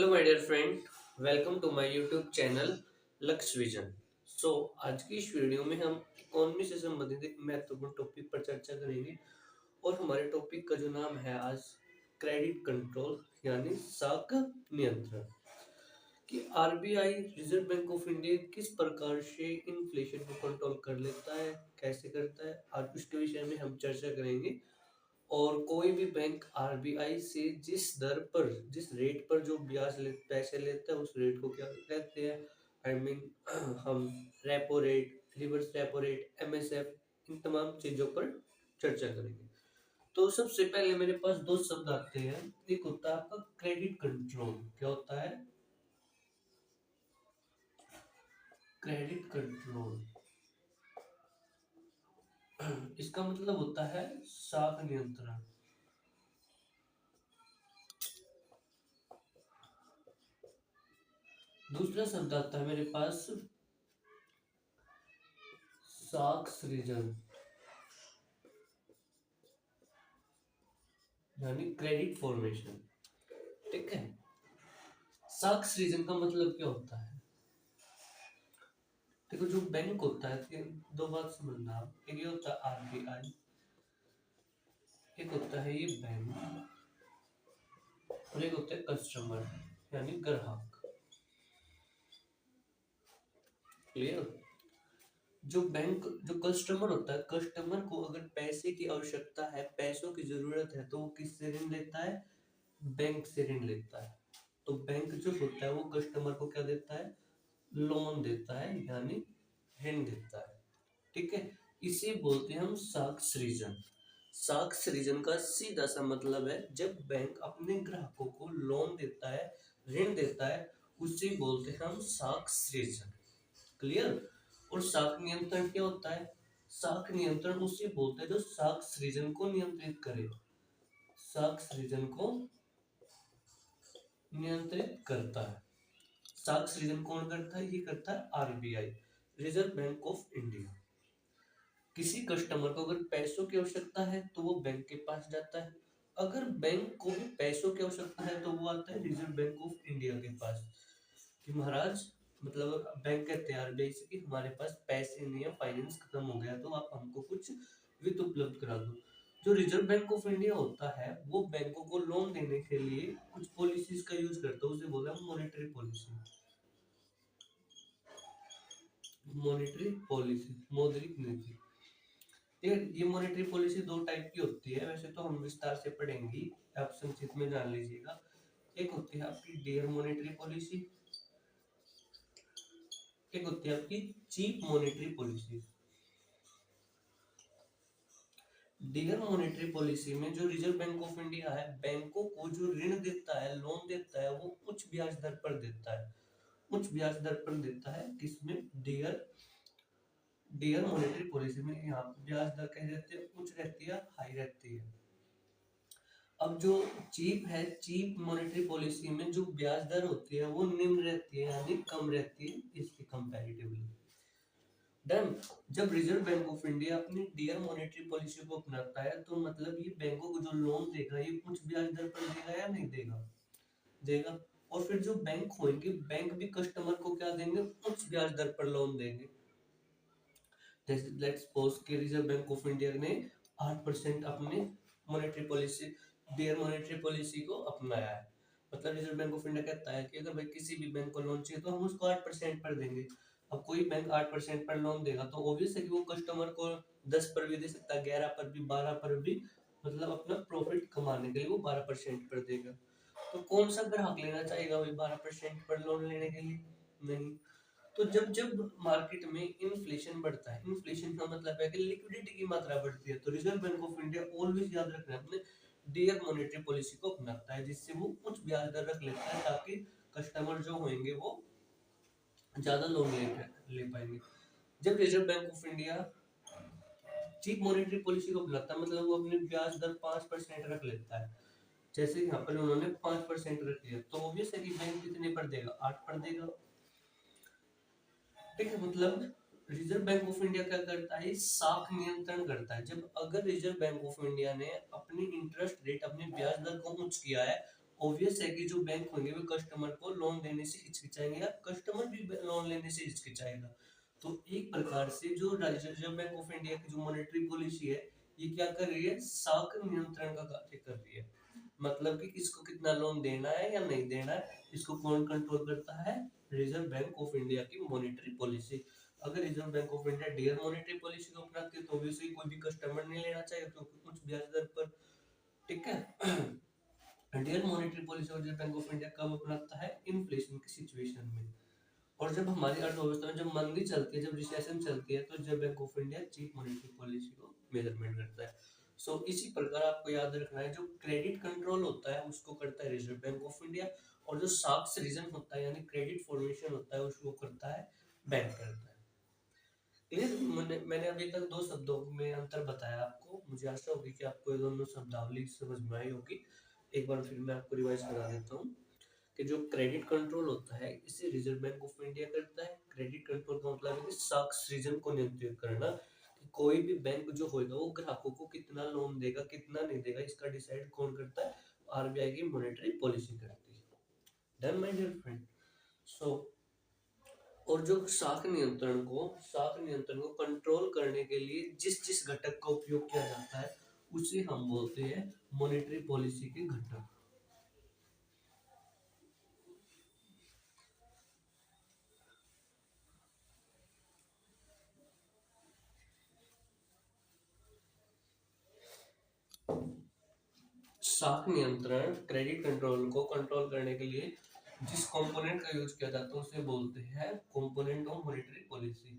Hello my dear friend, welcome to my YouTube channel Lakshya vision. So आज की इस video में हम इकोनॉमी से संबंधित एक महत्वपूर्ण टॉपिक पर चर्चा करेंगे और हमारे टॉपिक का जो नाम है आज क्रेडिट कंट्रोल यानी साख नियंत्रण। कि RBI reserve Bank of India किस प्रकार से इन्फ्लेशन को कंट्रोल कर लेता है, कैसे करता है, आज उसके विषय में हम चर्चा करेंगे। और कोई भी बैंक आरबीआई से जिस रेट पर जो पैसे लेता है उस रेट को क्या कहते हैं, आई मीन हम repo rate, reverse repo rate, MSF, इन तमाम चीजों पर चर्चा करेंगे। तो सबसे पहले मेरे पास दो शब्द आते हैं। एक होता है आपका क्रेडिट कंट्रोल। क्या होता है क्रेडिट कंट्रोल? इसका मतलब होता है साख नियंत्रण। दूसरा शब्द आता है मेरे पास साख सृजन यानी क्रेडिट फॉर्मेशन। ठीक है, साख सृजन का मतलब क्या होता है? देखो, जो बैंक होता है कि दो बात समझना आप। एक ये होता है आरबीआई, एक होता है ये बैंक, और एक होता है कस्टमर यानी ग्राहक। क्लियर? जो कस्टमर होता है, कस्टमर को अगर पैसे की आवश्यकता है, पैसों की जरूरत है, तो वो किससे ऋण लेता है? बैंक से ऋण लेता है। तो बैंक जो होता है वो कस्टमर को क्या देता है? लोन देता है यानी ऋण देता है। ठीक है, इसे बोलते हैं हम साख सृजन। साख सृजन का सीधा सा मतलब है जब बैंक अपने ग्राहकों को लोन देता है, ऋण देता है, उसे बोलते हैं हम साख सृजन। क्लियर? और साख नियंत्रण क्या होता है? साख नियंत्रण उसे बोलते हैं जो साख सृजन को नियंत्रित करे। साख सृजन को नियंत्रित करता है। साख सृजन कौन करता है? ये करता है RBI, reserve Bank of India. किसी कस्टमर को अगर पैसों की आवश्यकता है तो वो बैंक के पास जाता है। अगर बैंक को भी पैसों की आवश्यकता है तो वो आता है रिजर्व बैंक ऑफ इंडिया के पास कि महाराज, मतलब बैंक कहते हैं आरबीआई से कि हमारे पास पैसे नहीं है, फाइनेंस खत्म हो गया, तो आप हमको कुछ वित्त उपलब्ध करा दो। जो रिजर्व बैंक ऑफ इंडिया होता है वो बैंकों को लोन देने के लिए कुछ पॉलिसीज का यूज करता है, उसे बोला मॉनेटरी पॉलिसी। मॉनेटरी पॉलिसी, मौद्रिक नीति। ये मॉनेटरी पॉलिसी दो टाइप की होती है, वैसे तो हम विस्तार से पढ़ेंगे, आप संक्षिप्त में जान लीजिएगा। एक होती है आपकी डियर मॉनेटरी पॉलिसी, एक होती है आपकी cheap monetary policy. Dear monetary policy में जो रिजर्व बैंक ऑफ इंडिया है, बैंकों को जो ऋण देता है, लोन देता है, वो उच्च ब्याज दर पर देता है। उच्च ब्याज दर पर देता है किसमें? डियर डियर मॉनेटरी पॉलिसी में। यहाँ पे ब्याज दर कह देते हैं उच्च रहती है, हाई रहती है। अब जो चीप है, चीप मॉनेटरी पॉलिसी में जो ब्याज दर होती है वो निम्न रहती है यानी कम रहती है इसके कंपैरेटिवली। डन। जब रिजर्व बैंक ऑफ इंडिया अपनी डियर मॉनेटरी पॉलिसी को अपनाता है तो मतलब ये बैंकों को जो लोन देगा ये उच्च ब्याज दर पर देगा या नहीं देगा? देगा। और फिर जो बैंक होंगे, बैंक भी कस्टमर को क्या देंगे? उच्च ब्याज दर पर लोन देंगे। जैसे लेट्स सपोज कि रिजर्व बैंक ऑफ इंडिया ने 8% अपने monetary policy, dear monetary policy को अपनाया है। मतलब रिजर्व बैंक ऑफ इंडिया कहता है कि अगर भाई किसी भी बैंक को लोन चाहिए तो हम उसको 8% पर देंगे। अब कोई बैंक 8% पर लोन देगा तो ऑब्वियस है कि वो कस्टमर को 10 पर भी दे सकता है, 11 पर भी, 12 पर भी। मतलब अपना प्रॉफिट कमाने के लिए वो 12% पर देगा। तो कौन सा ग्राहक लेना चाहेगा भाई 12% पर लोन लेने के लिए? नहीं। तो जब जब मार्केट में इन्फ्लेशन बढ़ता है, इन्फ्लेशन का मतलब है कि लिक्विडिटी की मात्रा बढ़ती है, तो reserve Bank of India always याद रखना है अपने डियर मॉनेटरी पॉलिसी को अपनाता है, जिससे वो उच्च ब्याज दर रख लेता है ताकि कस्टमर जो होंगे वो ज्यादा लोन ले पाएंगे। जब Reserve Bank of India cheap monetary policy को अपनाता है मतलब वो अपनी ब्याज दर 5% रख लेता है। जैसे यहाँ पर उन्होंने 5% रख लिया तो ऑब्वियस है कि बैंक कितने पर देगा? 8 पर देगा। ठीक है, मतलब रिजर्व बैंक ऑफ इंडिया क्या करता है? साख नियंत्रण करता है। जब अगर रिजर्व बैंक ऑफ इंडिया ने अपनी इंटरेस्ट रेट, अपनी ब्याज दर को उच्च किया है ऑब्वियस है कि जो बैंक होंगे वो कस्टमर को लोन देने से हिचकिचाएंगे या कस्टमर भी लोन लेने से हिचकिचाएगा। तो एक प्रकार से जो रिजर्व बैंक ऑफ इंडिया की जो मॉनेटरी पॉलिसी है, ये क्या कर रही है, साख नियंत्रण का कार्य कर रही है। मतलब कि इसको कितना लोन देना है या नहीं देना है, इसको कौन कंट्रोल करता है, रिजर्व बैंक ऑफ इंडिया की मॉनेटरी पॉलिसी। अगर Reserve Bank of India dear monetary policy को अपनाती है तो ऑब्वियसली कोई भी कस्टमर नहीं लेना चाहिए क्योंकि कुछ ब्याज दर पर, ठीक है। इंडियन मॉनेटरी पॉलिसी और रिजर्व बैंक ऑफ इंडिया कब अपनाता है, इन्फ्लेशन की सिचुएशन में। और जब हमारी अर्थव्यवस्था में जब मंदी चलती है, जब रिसेशन चलती है, तो reserve Bank of India chief monetary policy को मेजरमेंट करता है। सो इसी प्रकार आपको याद रखना है, जो क्रेडिट कंट्रोल होता है उसको करता है रिजर्व बैंक ऑफ इंडिया, और जो साक्ष रीजन होता है यानी क्रेडिट फॉर्मेशन होता है उसको करता है बैंक करता है। क्लियर? मैंने अभी तक दो शब्दों में अंतर बताया आपको, मुझे आशा होगी कि आपको ये दोनों शब्दावली समझ में आई होगी। एक बार फिर मैं आपको रिवाइज करा देता हूँ कि जो क्रेडिट कंट्रोल होता है इसे रिजर्व बैंक ऑफ इंडिया करता है। क्रेडिट कंट्रोल का मतलब है कि साख सृजन को नियंत्रित करना, कि कोई भी बैंक जो होगा वो ग्राहकों को कितना लोन देगा कितना नहीं देगा इसका डिसाइड कौन करता है, आरबीआई की मॉनेटरी पॉलिसी करती है। Done my dear friend. So और जो शाख नियंत्रण को कंट्रोल करने के लिए जिस जिस घटक का उपयोग किया जाता है उसे हम बोलते हैं मॉनेटरी पॉलिसी के घटक। शाख नियंत्रण क्रेडिट कंट्रोल को कंट्रोल करने के लिए जिस कंपोनेंट का यूज किया जाता है उसे बोलते हैं component of monetary policy.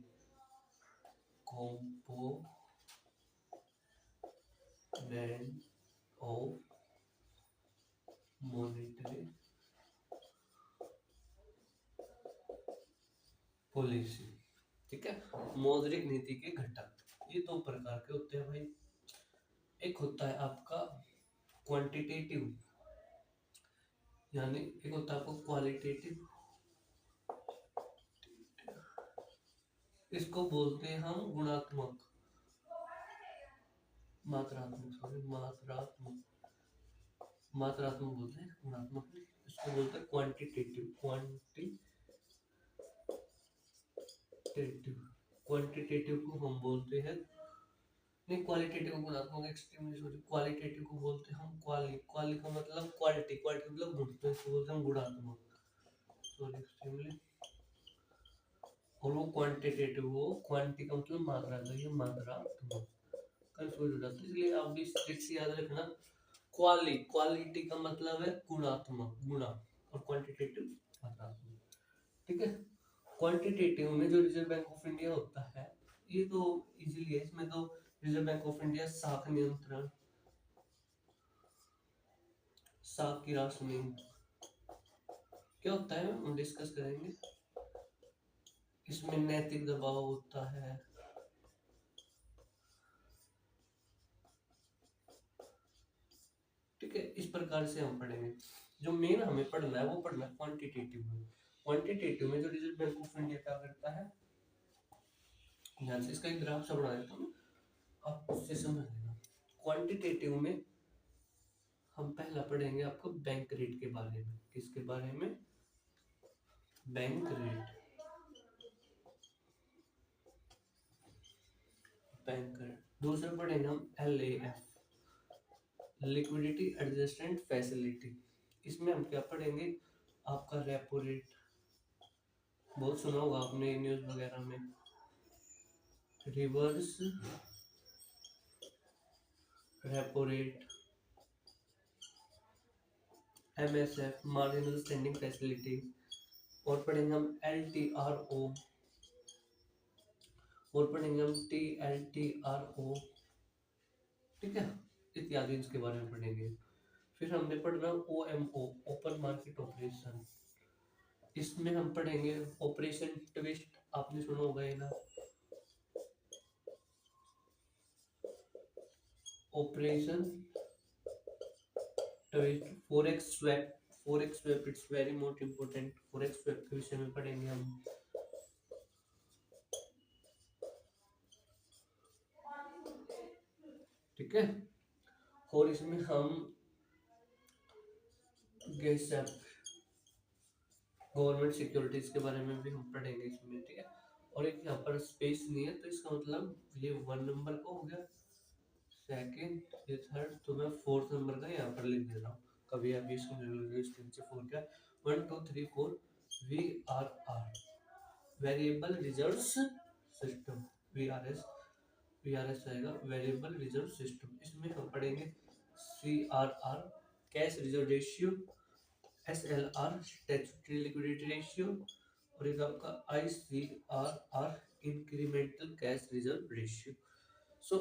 Component of monetary policy, ठीक है। मौद्रिक नीति के घटक ये दो प्रकार के होते हैं भाई। एक होता है आपका क्वांटिटेटिव, यानी एक होता है आपको क्वालिटेटिव, इसको बोलते हैं हम गुणात्मक, मात्रात्मक, सॉरी मात्रात्मक, मात्रात्मक बोलते हैं गुणात्मक नहीं। इसको बोलते हैं क्वांटिटेटिव, क्वांटिटेटिव को हम बोलते हैं, नहीं क्वालिटेटिव को गुणात्मक, एक्सट्रीमली सॉरी, क्वालिटेटिव को बोलते हैं हम क्वाली का मतलब क्वालिटी, क्वालिटी मतलब गुण, तो इसको बोलते हैं हम गुणात्मक, सॉरी एक्सट्रीमली। और वो क्वांटिटेटिव, वो क्वांटी का मतलब मात्रा का, ये मात्रात्मक, कंफ्यूज हो जाता है इसलिए आप भी ट्रिक से याद रखना। क्वालिटी का मतलब है गुणात्मक, गुणा, और क्वांटिटेटिव मात्रात्मक, ठीक है। क्वांटिटेटिव में जो रिजर्व बैंक ऑफ इंडिया होता है ये तो इजीली है, इसमें तो रिजर्व बैंक ऑफ इंडिया शाख नियंत्रण, शाख की राशनिंग क्या होता है हम डिस्कस करेंगे। इसमें नैतिक दबाव होता है, ठीक है। इस प्रकार से हम पढ़ेंगे। जो मेन हमें पढ़ना है वो पढ़ना है क्वांटिटेटिव में। क्वांटिटेटिव में जो रिजर्व बैंक ऑफ इंडिया क्या करता है, ध्यान से इसका एक ग्राफ सा बना देता हूँ, आप उससे समझ लेना। क्वांटिटेटिव में हम पहला पढ़ेंगे आपको बैंक रेट के बारे में। किसके बारे में, बैंक रेट, बैंक रेट। दूसरा पढ़ेंगे हम LAF, लिक्विडिटी एडजस्टमेंट फैसिलिटी। इसमें हम क्या पढ़ेंगे, आपका रेपो रेट, बहुत सुना होगा आपने न्यूज़ वगैरह में। Reverse repo rate, MSF, marginal standing facility. और पढ़ेंगे हम LTRO, और पढ़ेंगे हम TLTRO, ठीक है, इत्यादि इसके बारे में पढ़ेंगे। फिर हमने पढ़ना OMO, ओपन मार्केट ऑपरेशन। इसमें हम पढ़ेंगे ऑपरेशन ट्विस्ट, आपने सुना होगा ये ना, operation twist, forex swap, forex swap it's very most important, forex swap के विषय में पढ़ेंगे हम, ठीक है। और इसमें हम गैस गवर्नमेंट सिक्योरिटीज के बारे में भी हम पढ़ेंगे इसमें, ठीक है। और एक यहाँ पर स्पेस नहीं है, तो इसका मतलब ये 1 नंबर का हो गया, सेकंड, ये थर्ड, तो मैं 4th नंबर का यहाँ पर लिख दे रहा हूँ। कभी अभी इसके 4 क्या, 1 2 3 4 VRR, variable reserve system, VRS आएगा, वेरिएबल रिजर्व सिस्टम। इसमें हम पढ़ेंगे CRR, cash reserve ratio, SLR, statutory liquidity ratio, और एक आपका ICRR, incremental cash reserve ratio. So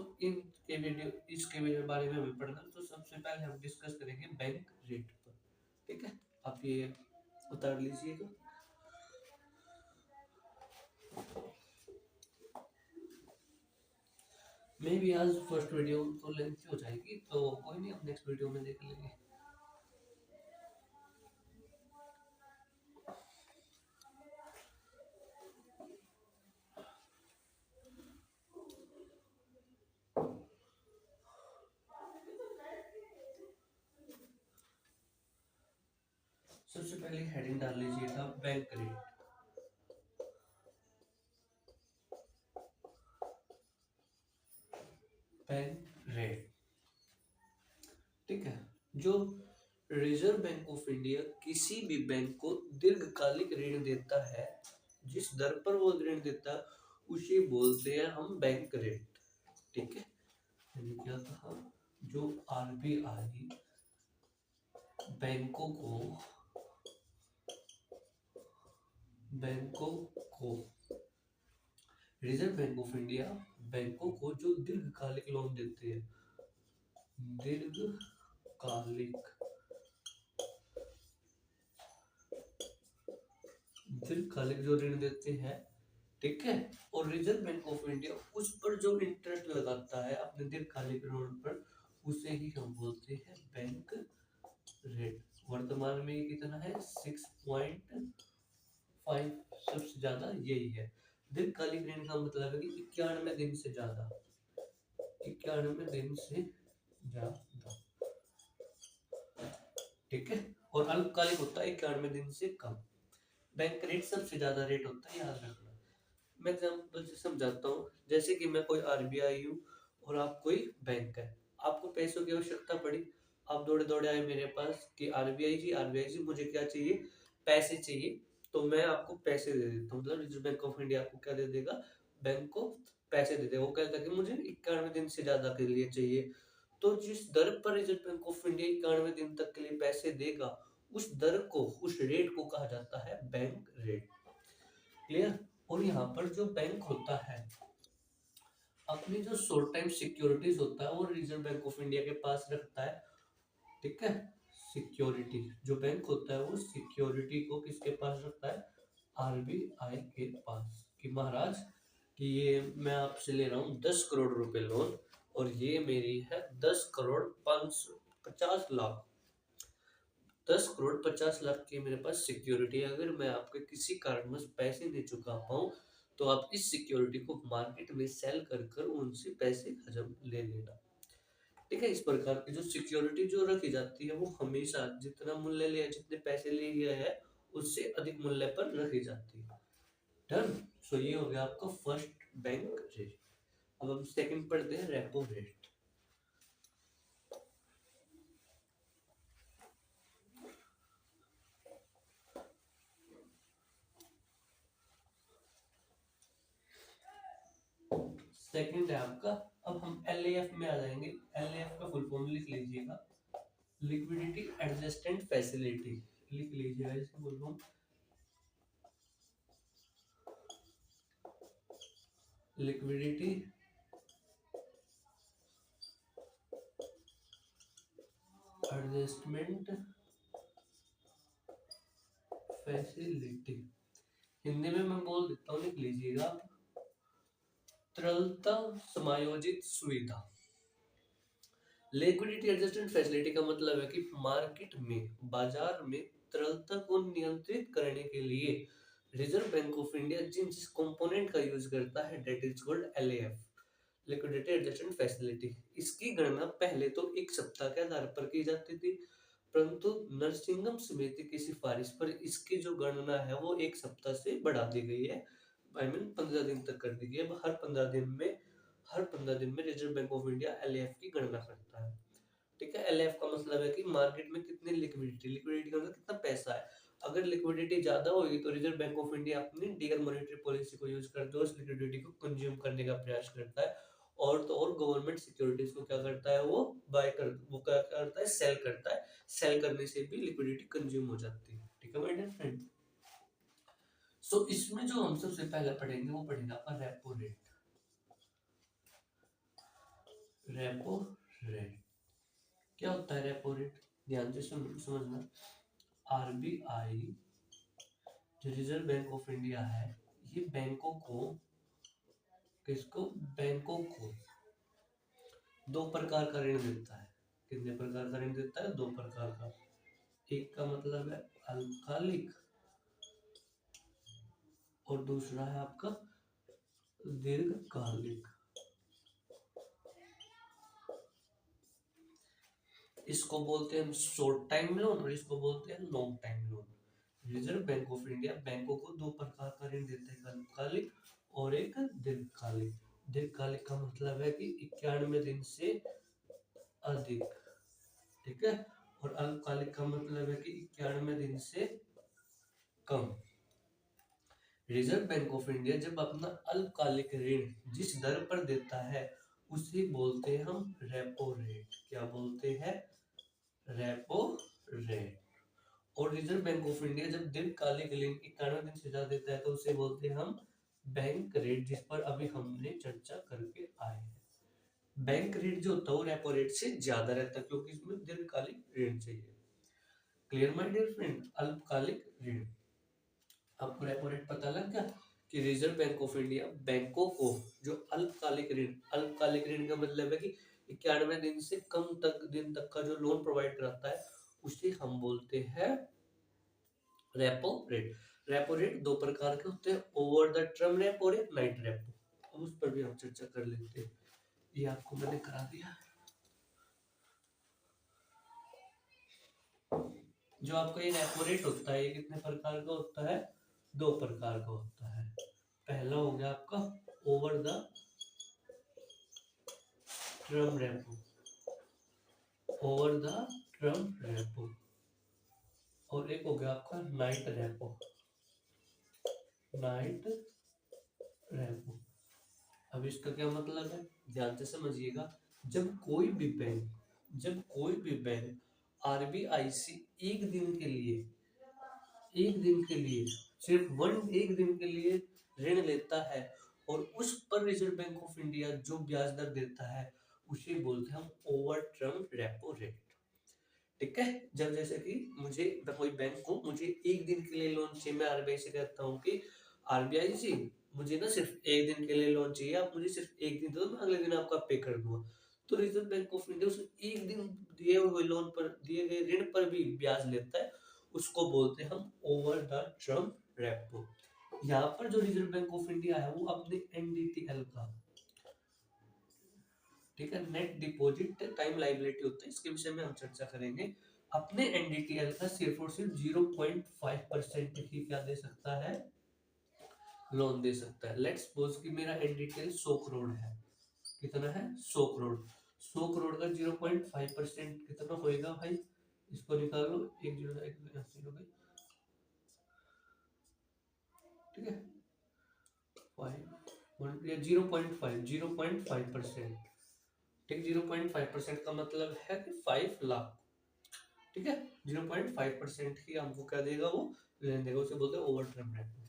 इसके बारे में हमें पढ़ना, तो सबसे पहले हम डिस्कस करेंगे बैंक रेट पर, ठीक है। आप ये उतार लीजिएगा। मे भी आज फर्स्ट वीडियो तो लेंथी हो जाएगी, तो कोई नहीं, हम नेक्स्ट वीडियो में देख लेंगे। सबसे पहले हेडिंग डाल लीजिएगा बैंक रेट। बैंक रेट, ठीक है। जो रिजर्व बैंक ऑफ इंडिया किसी भी बैंक को दीर्घकालिक ऋण देता है, जिस दर पर वो ऋण देता है उसे बोलते हैं हम बैंक रेट, ठीक है। मैंने क्या कहा, जो RBI बैंकों को रिजर्व बैंक ऑफ इंडिया बैंकों को जो दीर्घकालिक लोन देते हैं, दीर्घकालिक जो ऋण देते हैं, ठीक है। और रिजर्व बैंक ऑफ इंडिया उस पर जो इंटरेस्ट लगाता है अपने दीर्घकालिक ऋण पर, उसे ही हम बोलते हैं बैंक रेट। वर्तमान में ये कितना है, 6.5, सबसे ज्यादा यही है। दीर्घकालिक ऋण का मतलब है कि 91 दिन से ज्यादा, 91 दिन से ज्यादा, ठीक है। और अल्पकालिक होता है 91 दिन से कम। बैंक रेट सबसे ज्यादा रेट होता है, याद रखना। मैं एग्जाम्पल से समझाता हूँ, जैसे कि मैं कोई RBI हूँ और आप कोई बैंक है, आपको पैसों की आवश्यकता पड़ी, आप दौड़े दौड़े आए मेरे पास कि RBI जी मुझे क्या चाहिए, पैसे चाहिए। तो मैं आपको पैसे दे देता हूँ, मतलब रिजर्व बैंक ऑफ इंडिया आपको क्या दे देगा, बैंक को पैसे दे देगा। वो कहता है कि मुझे 91 दिन से ज्यादा के लिए चाहिए, तो जिस दर पर रिजर्व बैंक ऑफ इंडिया 91 दिन तक के लिए पैसे देगा, उस दर को, उस रेट को कहा जाता है बैंक रेट, क्लियर। और यहाँ पर जो बैंक होता है, अपनी जो शॉर्ट टाइम सिक्योरिटीज होता है वो रिजर्व बैंक ऑफ इंडिया के पास रखता है, ठीक है। सिक्योरिटी, जो बैंक होता है वो सिक्योरिटी को किसके पास रखता है, RBI के पास, कि महाराज कि ये मैं आपसे ले रहा हूँ 10 करोड़ रुपए लोन, और ये मेरी है 10 करोड़ 50 लाख, 10 करोड़ 50 लाख की मेरे पास सिक्योरिटी है। अगर मैं आपके किसी कारणवश पैसे नहीं चुका पाऊँ, तो आप इस सिक्योरिटी को मार्केट में सेल कर कर उनसे पैसे हजम ले लेना, ठीक है। इस प्रकार की जो सिक्योरिटी जो रखी जाती है, वो हमेशा जितना मूल्य लिया, जितने पैसे लिए गए हैं, उससे अधिक मूल्य पर रखी जाती है। डन। सो ये हो गया आपका फर्स्ट बैंक रेट। अब हम सेकंड पढ़ते हैं, रेपो रेट। सेकंड है आपका, अब हम LAF में आ जाएंगे। LAF का फुल फॉर्म लिख लीजिएगा, लिक्विडिटी एडजस्टमेंट फैसिलिटी, लिख लीजिएगा इसका full form, liquidity adjustment facility. Hindi में मैं बोल देता हूँ, लिख लीजिएगा, तरलता समायोजित सुविधा। लिक्विडिटी एडजस्टमेंट फैसिलिटी का मतलब है कि मार्केट में, बाजार में तरलता को नियंत्रित करने के लिए रिजर्व बैंक ऑफ इंडिया जिस कंपोनेंट का यूज करता है, that is called LAF, liquidity adjustment facility. इसकी गणना पहले तो एक सप्ताह के आधार पर की जाती थी, परंतु नरसिंहम समिति की सिफारिश पर इसकी जो गणना है वो 1 सप्ताह से बढ़ा दी गई है। आई मीन 15 दिन तक कर दी गई है। अब हर 15 दिन में reserve Bank of India LF की गणना करता है। ठीक है, एलएफ का मतलब है कि मार्केट में कितनी लिक्विडिटी का मतलब कितना पैसा है। अगर लिक्विडिटी ज्यादा होगी तो रिजर्व बैंक ऑफ इंडिया अपनी डिगर मॉनेटरी पॉलिसी को यूज करते हुए उस लिक्विडिटी को कंज्यूम करने का प्रयास करता है। और तो और गवर्नमेंट सिक्योरिटीज को क्या करता है, वो क्या करता है, सेल करता है। सेल करने से भी लिक्विडिटी कंज्यूम हो जाती है। ठीक है माय डियर फ्रेंड। सो इसमें जो हम सबसे पहले पढ़ेंगे वो पढ़ेंगे आपका रेपो रेट। रेपो रेट क्या होता है? रेपो रेट ध्यान से समझना। आरबीआई जो रिजर्व बैंक ऑफ इंडिया है, ये बैंकों को दो प्रकार का ऋण देता है। कितने प्रकार का ऋण देता है? 2 प्रकार का। एक का मतलब है अल्पकालिक और दूसरा है आपका दीर्घकालिक। इसको बोलते हैं शॉर्ट टाइम लोन और इसको बोलते हैं long time loan. Reserve Bank of India बैंकों को 2 प्रकार का ऋण देते हैं, अल्पकालिक और एक दीर्घकालिक। दीर्घकालिक का मतलब है कि 91 दिन से अधिक। ठीक है, और अल्पकालिक का मतलब है कि 91 दिन से कम। रिजर्व बैंक ऑफ इंडिया जब अपना अल्पकालिक ऋण जिस दर पर देता है उसे बोलते हैं हम रेपो रेट। क्या बोलते हैं? Repo rate. और रिजर्व बैंक ऑफ इंडिया जब दीर्घकालिक ऋण 91 दिन से ज्यादा देता है तो उसे बोलते हैं हम बैंक रेट, जिस पर अभी हमने चर्चा करके आए हैं। बैंक रेट जो होता है वो रेपो रेट से ज्यादा रहता है क्योंकि इसमें दीर्घकालिक ऋण चाहिए। Clear my dear friend? अल्पकालिक ऋण। आपको रेपो रेट पता लग गया कि रिजर्व बैंक ऑफ इंडिया बैंकों को जो अल्पकालिक ऋण का मतलब है कि 91 दिन से कम दिन तक का जो लोन प्रोवाइड कराता है उसे हम बोलते हैं रेपो रेट। रेपो रेट 2 प्रकार के होते हैं, ओवर द टर्म रेपो और एक नाइट रेपो। अब उस पर भी हम चर्चा कर लेते हैं। ये आपको मैंने करा दिया। जो आपका ये रेपो रेट होता है ये कितने प्रकार का होता है? 2 प्रकार का होता है। पहला हो गया आपका over the term repo, over the term repo, और एक हो गया आपका नाइट रेपो, नाइट रेपो। अब इसका क्या मतलब है ध्यान से समझिएगा। जब कोई भी बैंक आरबीआई से एक दिन के लिए सिर्फ एक दिन के लिए ऋण लेता है और उस पर रिजर्व बैंक ऑफ इंडिया जो ब्याज दर देता है उसे बोलते हैं हम ओवर टर्म रेपो रेट। ठीक है, जब जैसे कि मैं कोई बैंक को मुझे एक दिन के लिए लोन चाहिए, मैं आरबीआई से कहता हूँ कि आरबीआई जी मुझे ना सिर्फ एक दिन के लिए लोन चाहिए, आप मुझे सिर्फ एक दिन दो, मैं अगले दिन आपका पे कर दूंगा। तो रिजर्व बैंक ऑफ इंडिया उस एक दिन दिए गए ऋण पर भी ब्याज लेता है, उसको बोलते हैं हम ओवर द टर्म रेपो। यहाँ पर जो रिजर्व बैंक ऑफ इंडिया है वो अपने एनडीटीएल का, ठीक है, नेट डिपॉजिट टाइम लायबिलिटी होता है, इसके विषय में हम चर्चा करेंगे। अपने एनडीटीएल का सिर्फ और सिर्फ 0.5% ही क्या दे सकता है? लोन दे सकता है। लेट्स सपोज कि मेरा एनडीटीएल 100 करोड़ है। कितना है? 100 करोड़। 100 करोड़ का 0.5% कितना होएगा भाई? इसको निकालो, एक जीरो एक हो गई। ठीक है, 0.5%। ठीक, 0.5% का मतलब है कि 5 लाख। ठीक है, 0.5% ही हमको क्या देगा? वो लेने देगा, उसे बोलते हैं ओवर टर्म रेपो।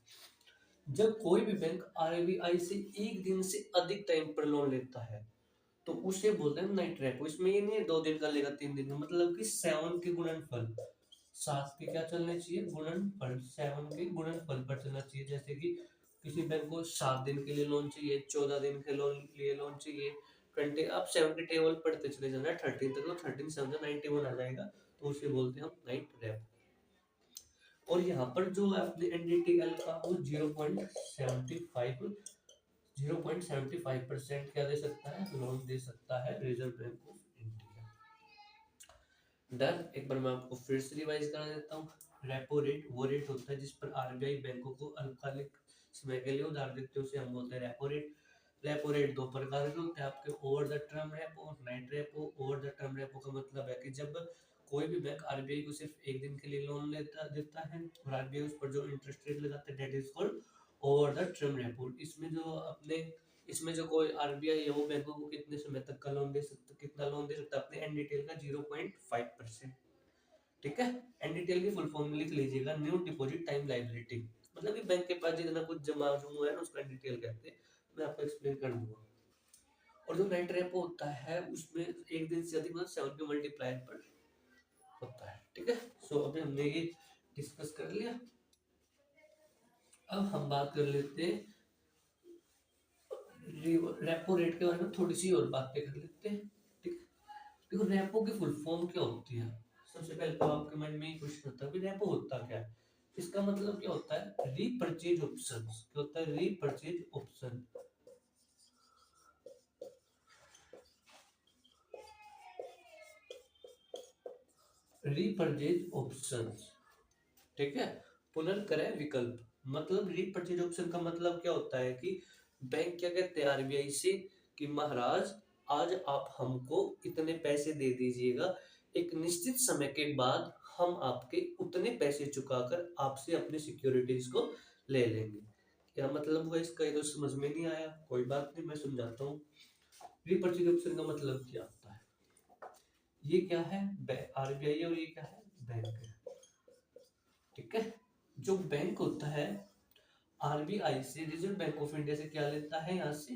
जब कोई भी बैंक आरबीआई से एक दिन से अधिक टाइम पर लोन लेता है तो उसे बोलते हैं नाइट रेपो। इसमें ये नहीं है 2 दिन का लेगा 3 दिन का, मतलब कि 7 के गुणनफल, 7 के क्या चलने चाहिए? गुणनफल, 7 के गुणनफल पर चलना चाहिए। जैसे कि किसी बैंक को 7 दिन के लिए लोन चाहिए, 14 दिन के लिए लोन चाहिए, 20, आप 7 के टेबल पढ़ते चले जाना 13 तक, तो 13 7 91 आ जाएगा, तो उसे बोलते हैं हम नाइट रेपो। और यहाँ पर जो है अपने एनडीटीएल का वो 0.75% क्या दे सकता है? लोन दे सकता है Reserve Bank of India. Done. एक बार मैं आपको फिर से रिवाइज करा देता हूँ। रेपो रेट वो रेट होता है जिस पर आरबीआई बैंकों को अल्पकालिक समय के लिए उधार देते हैं, उसे हम बोलते हैं रेपो रेट। रेपो रेट दो प्रकार के होते हैं आपके, ओवर द टर्म रेपो और night repo. Over the term repo का मतलब है कि जब कोई भी बैंक आरबीआई को सिर्फ एक दिन के लिए लोन देता है और आरबीआई उस पर जो इंटरेस्ट रेट लगाता है that is called over the term repo. इसमें जो कोई आरबीआई है वो बैंकों को कितने समय तक का लोन दे सकता, कितना लोन दे सकता है अपने एनडीटीएल का 0.5%। ठीक है, एनडीटीएल की फुल फॉर्म लिख लीजिएगा, न्यू डिपॉजिट टाइम लायबिलिटी। मतलब कि बैंक के पास जितना कुछ जमा हुआ है ना उसका एनडीटीएल कहते हैं। मैं आपको एक्सप्लेन कर दूंगा। और जो नाइट रेपो होता है उसमें एक दिन से अधिक मतलब 7 के मल्टीप्लायर पर होता है। ठीक है, सो अभी हमने ये डिस्कस कर लिया। अब हम बात कर लेते हैं रेपो रेट के बारे में, थोड़ी सी और बातें कर लेते हैं। ठीक है, देखो रेपो की फुल फॉर्म क्या होती है। सबसे पहले तो आपके मन में ये क्वेश्चन होता है कि रेपो होता क्या है। इसका मतलब क्या होता है, रीपरचेज ऑप्शन। क्या होता है, रीपरचेज ऑप्शन। रीपरचेज ऑप्शन, ठीक है, पुनर्क्रय विकल्प। मतलब रीपरचेज ऑप्शन का मतलब क्या होता है कि बैंक क्या कहते हैं आरबीआई से कि महाराज आज आप हमको इतने पैसे दे दीजिएगा, एक निश्चित समय के बाद हम आपके उतने पैसे चुकाकर आपसे अपनी सिक्योरिटीज को ले लेंगे। क्या मतलब हुआ इसका, ये तो समझ में नहीं आया, कोई बात नहीं मैं समझाता हूँ। रीपरचेज ऑप्शन का मतलब क्या होता है, ये क्या है आरबीआई और ये क्या है बैंक है। ठीक है, जो बैंक होता है आरबीआई से, रिजर्व बैंक ऑफ इंडिया से क्या लेता है, यहाँ से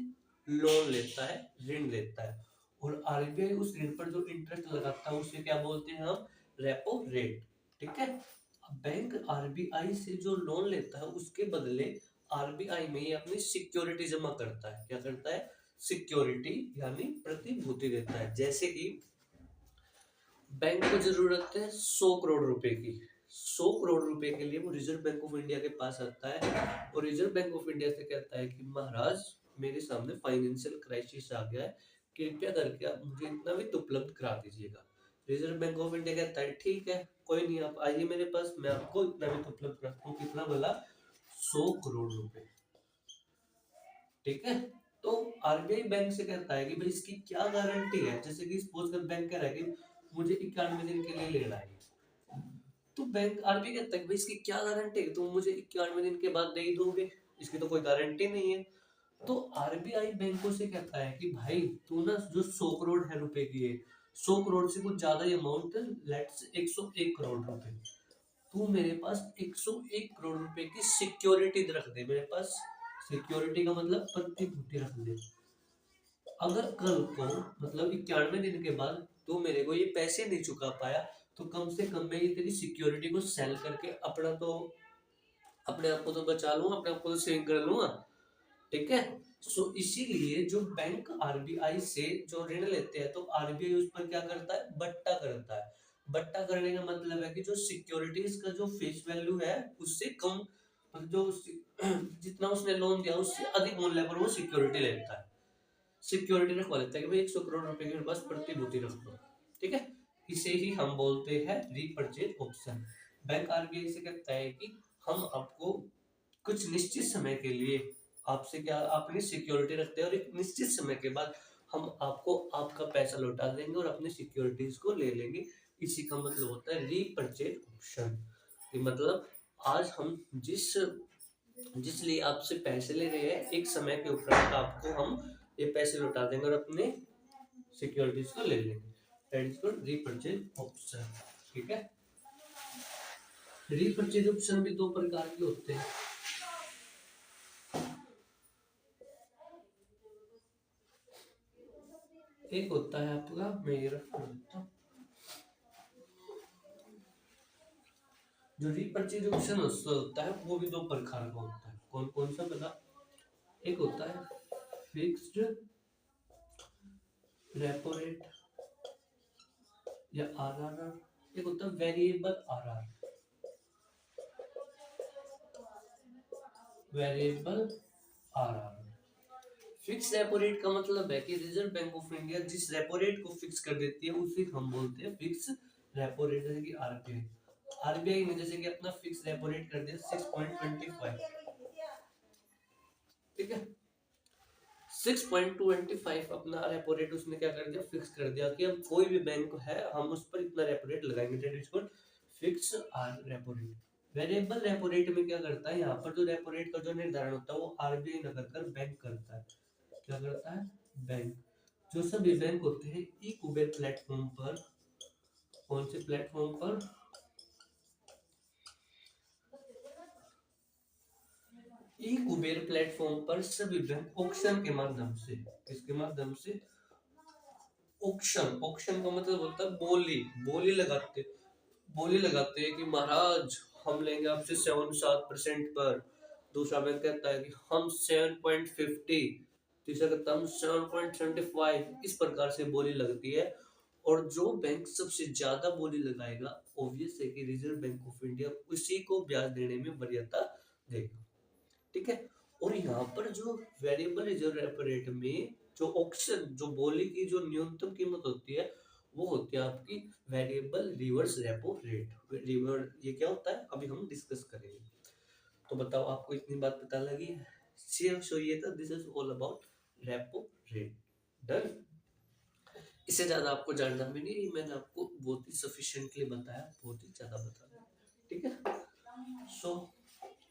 लोन लेता है, ऋण लेता है। और आरबीआई उस ऋण पर जो इंटरेस्ट लगाता है उसे क्या बोलते हैं हम, रेपो रेट। ठीक है, बैंक आरबीआई से जो लोन लेता है उसके बदले आरबीआई में ही अपनी सिक्योरिटी जमा करता है। क्या करता है, सिक्योरिटी यानी प्रतिभूति देता है। जैसे कि बैंक को जरूरत है 100 करोड़ रुपए की, 100 करोड़ रुपए के लिए वो रिजर्व बैंक ऑफ इंडिया के पास आता है और रिजर्व बैंक ऑफ इंडिया से कहता है कि महाराज मेरे सामने फाइनेंशियल क्राइसिस आ गया है, कृपया करके आप मुझे इतना वित्त उपलब्ध करा दीजिएगा। रिजर्व बैंक ऑफ इंडिया कहता है ठीक है कोई नहीं, आप आइए मेरे पास, मैं आपको इतना वित्त उपलब्ध कराता हूँ। कितना बोला, 100 करोड़ रुपए। ठीक है, तो आरबीआई बैंक से कहता है कि भाई इसकी क्या गारंटी है। जैसे कि सपोज कर बैंक कह रहा है कि मुझे 91 दिन के लिए लेना है, तो बैंक आरबीआई कहता है कि भाई इसकी क्या गारंटी है, तुम मुझे 91 दिन के बाद दे ही दोगे, इसकी तो कोई गारंटी नहीं है। तो आरबीआई बैंकों से कहता है कि भाई तू ना जो 100 करोड़ है रुपए की है, 100 करोड़ से कुछ ज्यादा अमाउंट, लेट्स 101 करोड़ रुपए, तू मेरे पास 101 करोड़ रुपए की सिक्योरिटी रख दे मेरे पास। सिक्योरिटी का मतलब प्रतिभूति रख दे। अगर कल को मतलब 91 दिन के बाद तू मेरे को ये पैसे नहीं चुका पाया, तो कम से कम मैं ये तेरी सिक्योरिटी को सेल करके अपने आप को तो बचा लूंगा, अपने आप को तो सेव कर लूंगा। ठीक है, सो इसीलिए जो बैंक आरबीआई से जो ऋण लेते हैं तो आरबीआई उस पर क्या करता है, बट्टा करता है। बट्टा करने का मतलब है कि जो सिक्योरिटीज का जो फेस वैल्यू है उससे कम, मतलब जितना उसने लोन दिया उससे अधिक मूल्य पर वो सिक्योरिटी लेता है, सिक्योरिटी रखवा लेता है कि भाई 100 करोड़ रुपए के पास प्रतिभूति रख दो। ठीक है, इसे ही हम बोलते हैं रीपरचेज ऑप्शन। बैंक आरबीआई से कहता है कि हम आपको कुछ निश्चित समय के लिए आपसे क्या अपनी सिक्योरिटी रखते हैं और एक निश्चित समय के बाद हम आपको आपका पैसा लौटा देंगे और अपनी सिक्योरिटीज को ले लेंगे। इसी का मतलब होता है रीपरचेज ऑप्शन। मतलब आज हम जिस लिए आपसे पैसे ले रहे हैं एक समय के उपरांत आपको हम ये पैसे लौटा देंगे और अपने सिक्योरिटीज को ले लेंगे। That is called repurchase option. ठीक है, रीपरचेज ऑप्शन भी दो प्रकार के होते हैं। एक होता है आपका, मैं ये रख देता हूँ, जो रीपरचेज ऑप्शन होता है वो भी दो प्रकार का होता है। कौन कौन सा बता, एक होता है फिक्स्ड रेपो रेट या आरआरआर, एक होता है variable RR, variable RR. Fix repo rate का मतलब है कि रिजर्व बैंक ऑफ इंडिया जिस रेपो रेट को फिक्स कर देती है उसे हम बोलते हैं फिक्स रेपो रेट जैसे कि आरबीआई ने जैसे कि अपना फिक्स रेपो रेट कर दिया 6.25, ठीक है। 6.25 अपना रेपो रेट उसने क्या कर दिया, फिक्स कर दिया कि अब कोई भी बैंक है हम उस पर इतना रेपो रेट लगाएंगे, that is called fix or repo rate. Variable repo rate में क्या करता है, यहाँ पर जो रेपो रेट का जो निर्धारण होता है वो आरबीआई न कर बैंक करता है। क्या करता है, बैंक। जो सभी बैंक होते हैं ई कुबेर प्लेटफॉर्म पर, कौन से प्लेटफॉर्म पर, ई कुबेर प्लेटफॉर्म पर सभी बैंक ऑक्शन के माध्यम से, इसके माध्यम से, ऑक्शन, ऑक्शन का मतलब होता है बोली, बोली लगाते हैं कि महाराज हम लेंगे आपसे 7% पर, दूसरा बैंक कहता है कि हम 7.50, तीसरा कहता है हम 7.75, इस प्रकार से बोली लगती है। और जो बैंक सबसे ज्यादा बोली लगाएगा, ऑब्वियस है कि रिजर्व बैंक ऑफ इंडिया उसी को ब्याज देने में वरीयता देगा, ठीक है। और यहाँ पर जो वेरिएबल रिजर्व रेपो रेट में जो ऑक्शन, जो बोली की जो न्यूनतम कीमत होती है वो होती है आपकी variable reverse repo rate. River ये क्या होता है अभी हम डिस्कस करेंगे। तो बताओ आपको इतनी बात पता लगी है, सो ये था, this is all about repo rate. Done. इससे ज्यादा आपको जानना भी नहीं, मैंने आपको बहुत ही सफिशिएंटली बताया, बहुत ही ज्यादा बताया, ठीक है। सो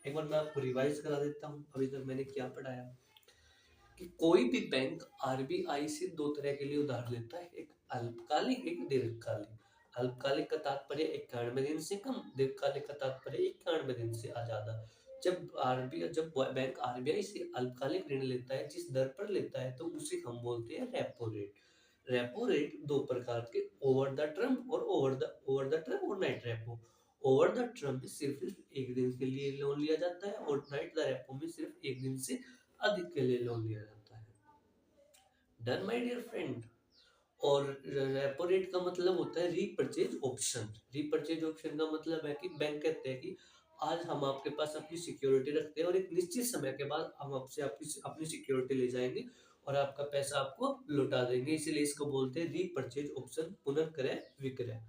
एक बार मैं आपको रिवाइज करा देता हूँ अभी तक मैंने क्या पढ़ाया। कि कोई भी बैंक आरबीआई से दो तरह के लिए उधार लेता है, एक अल्पकालिक, एक दीर्घकालिक। अल्पकालिक का तात्पर्य 91 दिन से कम, दीर्घकालिक का तात्पर्य 91 दिन से ज्यादा। जब बैंक आरबीआई से अल्पकालिक ऋण लेता है, जिस दर पर लेता है, तो उसे हम बोलते हैं रेपो रेट। रेपो रेट दो प्रकार के, ओवर द टर्म और ओवर द टर्म और night repo. Over the term में सिर्फ एक दिन के लिए लोन लिया जाता है और नाइट द रेपो में सिर्फ एक दिन से अधिक के लिए लोन लिया जाता है। Done my dear friend. और रेपो रेट का मतलब होता है रीपरचेज ऑप्शन। रीपरचेज ऑप्शन का मतलब है कि बैंक कहते हैं कि आज हम आपके पास अपनी सिक्योरिटी रखते हैं और एक निश्चित समय के बाद हम आपसे अपनी सिक्योरिटी ले जाएंगे और आपका पैसा आपको लौटा देंगे, इसीलिए इसको बोलते हैं रीपरचेज ऑप्शन, पुनर्क्रय विक्रय।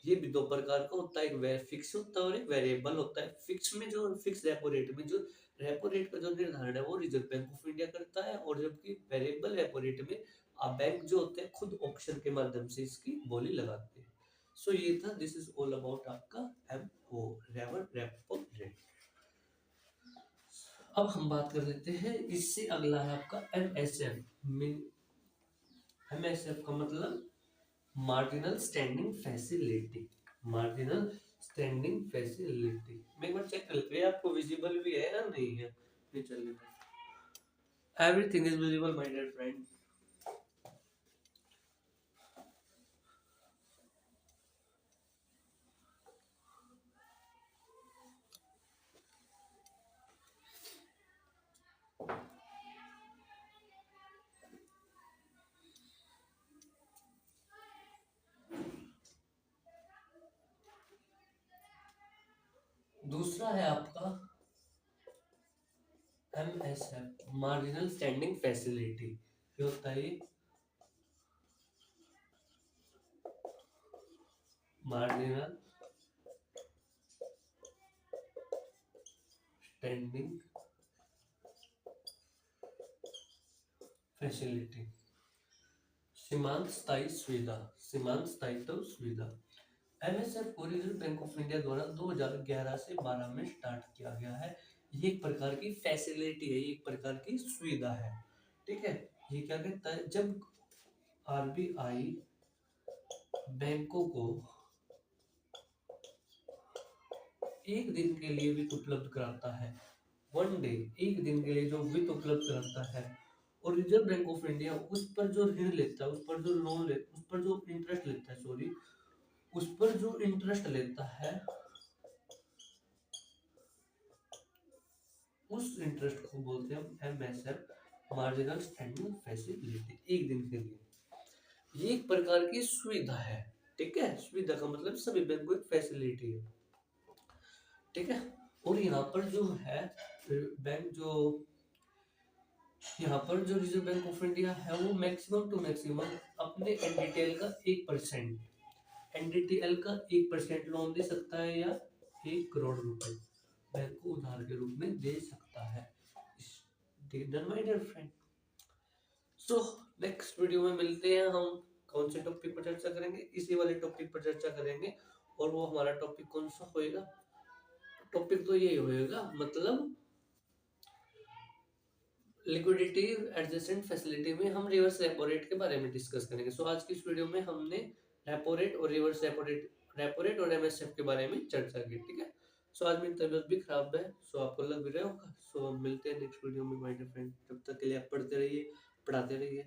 ये भी दो प्रकार का होता है, एक फिक्स होता है और एक वेरिएबल होता है। फिक्स में जो फिक्स रेपो रेट में जो रेपो रेट का जो निर्धारण है वो रिजर्व बैंक ऑफ इंडिया करता है, और जबकि वेरिएबल रेपो रेट में आप बैंक जो होते हैं खुद ऑप्शन के माध्यम से इसकी बोली लगाते हैं। सो ये था, दिस इज ऑल अबाउट आपका एमओ, रेपो रेट। अब हम बात कर लेते हैं, इससे अगला है आपका एमएसएफ। एमएसएफ का मतलब marginal standing facility. Marginal standing facility मैं एक बार चेक कर लेते हैं आपको विजिबल भी है या नहीं है। नहीं चल रहा, everything is visible my dear friend. दूसरा है आपका एमएसएफ, मार्जिनल स्टैंडिंग फैसिलिटी। क्या होता है ये, मार्जिनल स्टैंडिंग फैसिलिटी, सीमांत स्थायी सुविधा, सीमांत स्थायित्व सुविधा। एमएसएफ को रिजर्व बैंक ऑफ इंडिया द्वारा 2011 से 12 में स्टार्ट किया गया है। ये एक प्रकार की फैसिलिटी है, ये एक प्रकार की सुविधा है, ठीक है। ये क्या कहता है, जब आरबीआई बैंकों को एक दिन के लिए वित्त उपलब्ध कराता है, वन डे, एक दिन के लिए जो वित्त उपलब्ध कराता है, और रिजर्व बैंक ऑफ इंडिया उस पर जो ऋण लेता है, उस पर जो लोन ले, उस पर जो इंटरेस्ट लेता है, सॉरी, उस पर जो इंटरेस्ट लेता है, उस इंटरेस्ट को बोलते हैं एमएसएफ, मार्जिनल स्टैंडिंग फैसिलिटी, एक दिन के लिए। ये एक प्रकार की सुविधा है, ठीक है। सुविधा का मतलब सभी बैंक को एक फैसिलिटी है, ठीक है। और यहाँ पर जो है बैंक जो यहाँ पर जो रिजर्व बैंक ऑफ इंडिया है वो मैक्सिमम टू मैक्सिमम अपने एनडीटीएल का 1%, एनडीटीएल का 1% लोन दे सकता है या 1 करोड़ रुपए बैंक को उधार के रूप में दे सकता है। Done my dear friend. So next video में मिलते हैं हम। कौन से टॉपिक पर चर्चा करेंगे? इसी वाले टॉपिक पर चर्चा करेंगे। और वो हमारा टॉपिक कौन सा होएगा? टॉपिक तो यही होएगा, मतलब लिक्विडिटी एडजस्टमेंट फैसिलिटी में हम रिवर्स रेपो रेट के बारे में डिस्कस करेंगे। सो आज की इस वीडियो में हमने रेपो रेट और रिवर्स रेपो रेट और एमएसएफ के बारे में चर्चा की, ठीक है। सो आज मेरी तबीयत भी खराब है, सो आपको लग भी रहा होगा। सो मिलते हैं नेक्स्ट वीडियो में माय डियर फ्रेंड। तब तक के लिए आप पढ़ते रहिए, पढ़ाते रहिए।